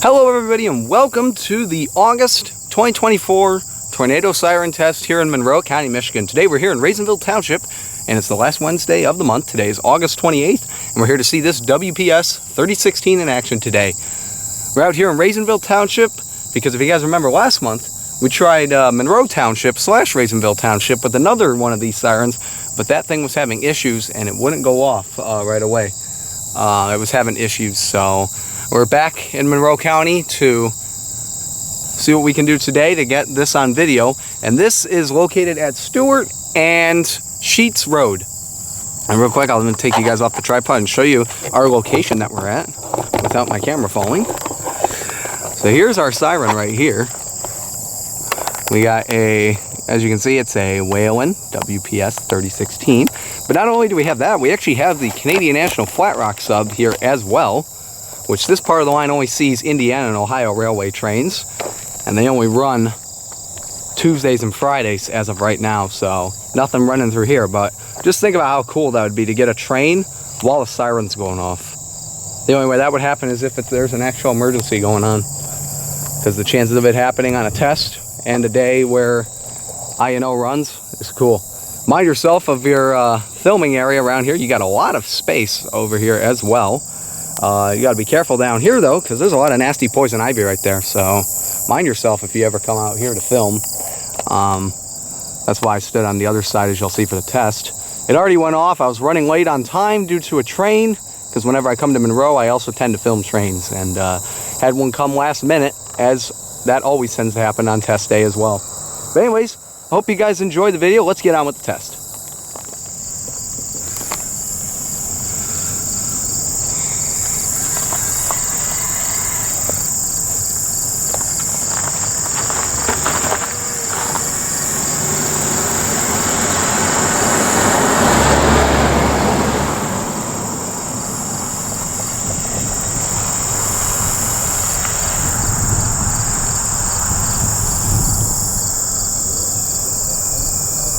Hello everybody and welcome to the August 2024 tornado siren test here in Monroe County, Michigan. Today we're here in Raisinville Township and it's the last Wednesday of the month. Today is August 28th and we're here to see this WPS-3016 in action today. We're out here in Raisinville Township because if you guys remember last month we tried Monroe Township / Raisinville Township with another one of these sirens, but that thing was having issues and it wouldn't go off right away. It was having issues, so we're back in Monroe County to see what we can do today to get this on video. And this is located at Stewart and Sheets Road. And real quick, I'm going to take you guys off the tripod and show you our location that we're at without my camera falling. So here's our siren right here. We got as you can see, it's a Whelen WPS-3016. But not only do we have that, we actually have the Canadian National Flat Rock sub here as well, which this part of the line only sees Indiana and Ohio railway trains, and they only run Tuesdays and Fridays as of right now, so nothing running through here. But just think about how cool that would be to get a train while the siren's going off. The only way that would happen is if there's an actual emergency going on, because the chances of it happening on a test and a day where INO runs is cool. Mind yourself of your filming area around here. You got a lot of space over here as well. You got to be careful down here though, because there's a lot of nasty poison ivy right there, so mind yourself if you ever come out here to film. That's why I stood on the other side, as you'll see, for the test. It already went off. I was running late on time due to a train, because whenever I come to Monroe I also tend to film trains, and had one come last minute, as that always tends to happen on test day as well. But anyways, I hope you guys enjoyed the video. Let's get on with the test.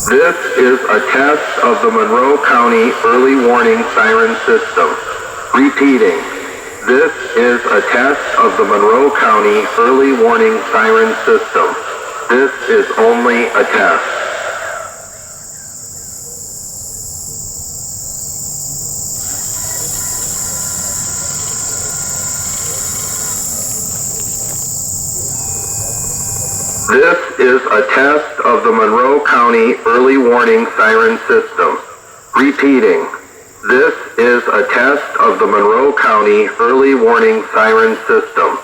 This is a test of the Monroe County early warning siren system. Repeating, this is a test of the Monroe County early warning siren system. This is only a test. This is a test of the Monroe County early warning siren system. Repeating, this is a test of the Monroe County early warning siren system.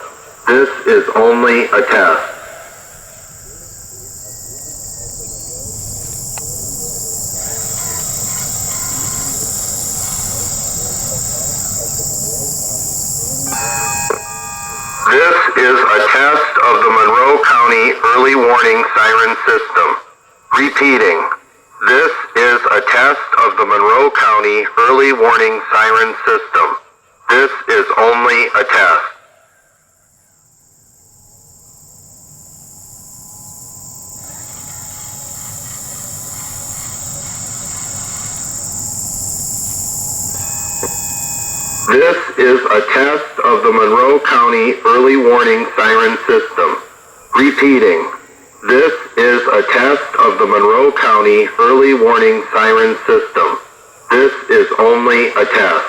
This is only a test. This is a test of the Monroe County early warning siren system. Repeating, this is a test of the Monroe County early warning siren system. This is only a test. This is a test of the Monroe County early warning siren system. Repeating, this is a test of the Monroe County early warning siren system. This is only a test.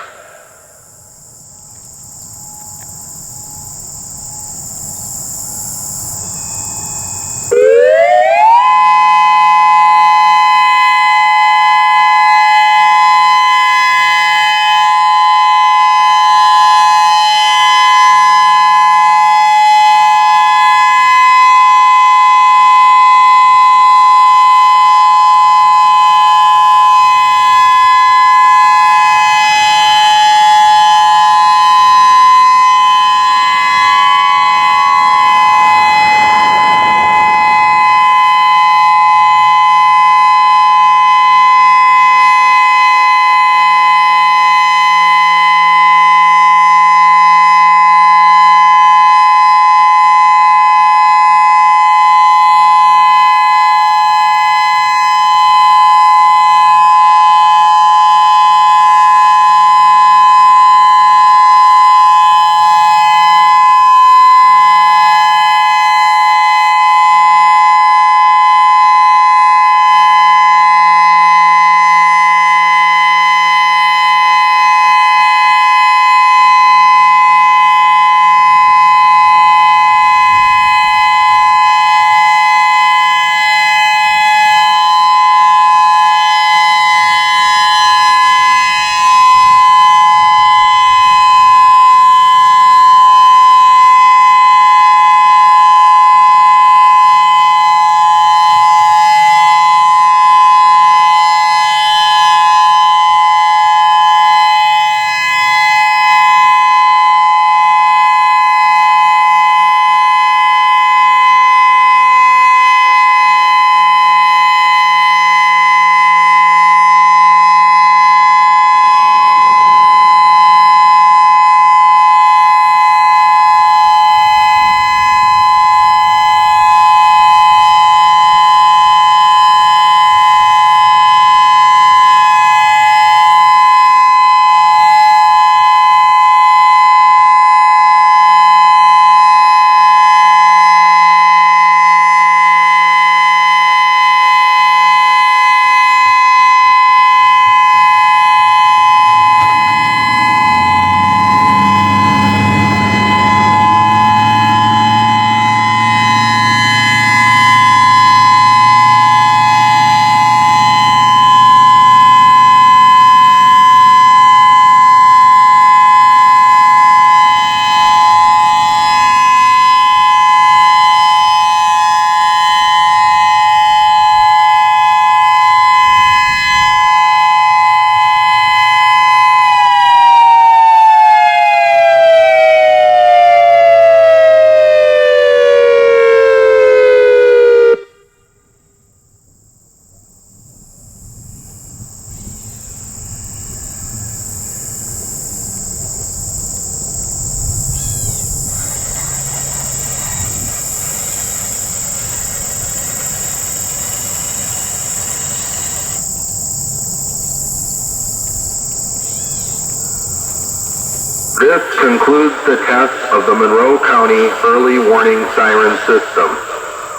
This concludes the test of the Monroe County early warning siren system.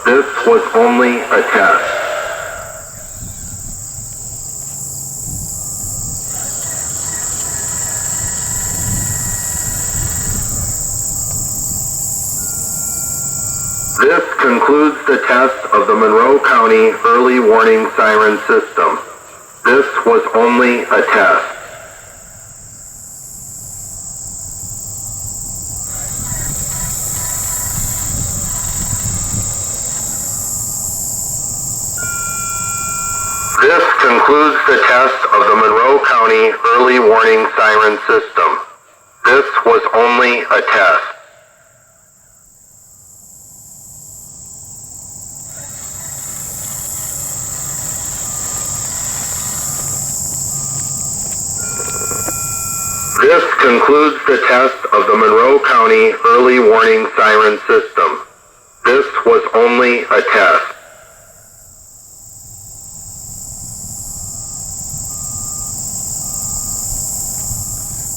This was only a test. This concludes the test of the Monroe County early warning siren system. This was only a test. This concludes the test of the Monroe County early warning siren system. This was only a test. This concludes the test of the Monroe County early warning siren system. This was only a test.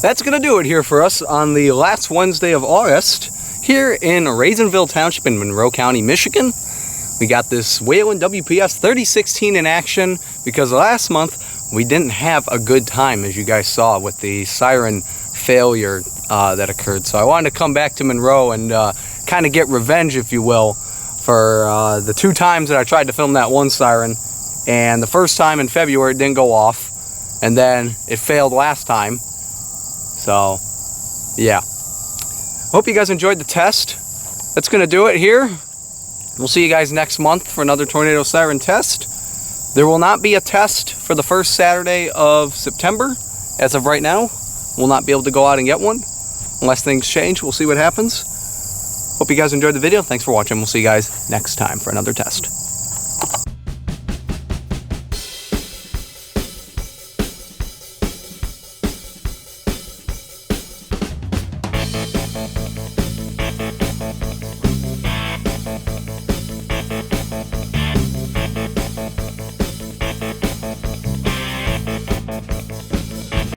That's going to do it here for us on the last Wednesday of August here in Raisinville Township in Monroe County, Michigan. We got this Whelen WPS-3016 in action because last month we didn't have a good time, as you guys saw, with the siren failure that occurred. So I wanted to come back to Monroe and kind of get revenge, if you will, for the 2 times that I tried to film that one siren. And the first time in February it didn't go off, and then it failed last time. So, yeah. Hope you guys enjoyed the test. That's going to do it here. We'll see you guys next month for another tornado siren test. There will not be a test for the first Saturday of September. As of right now, we'll not be able to go out and get one. Unless things change, we'll see what happens. Hope you guys enjoyed the video. Thanks for watching. We'll see you guys next time for another test.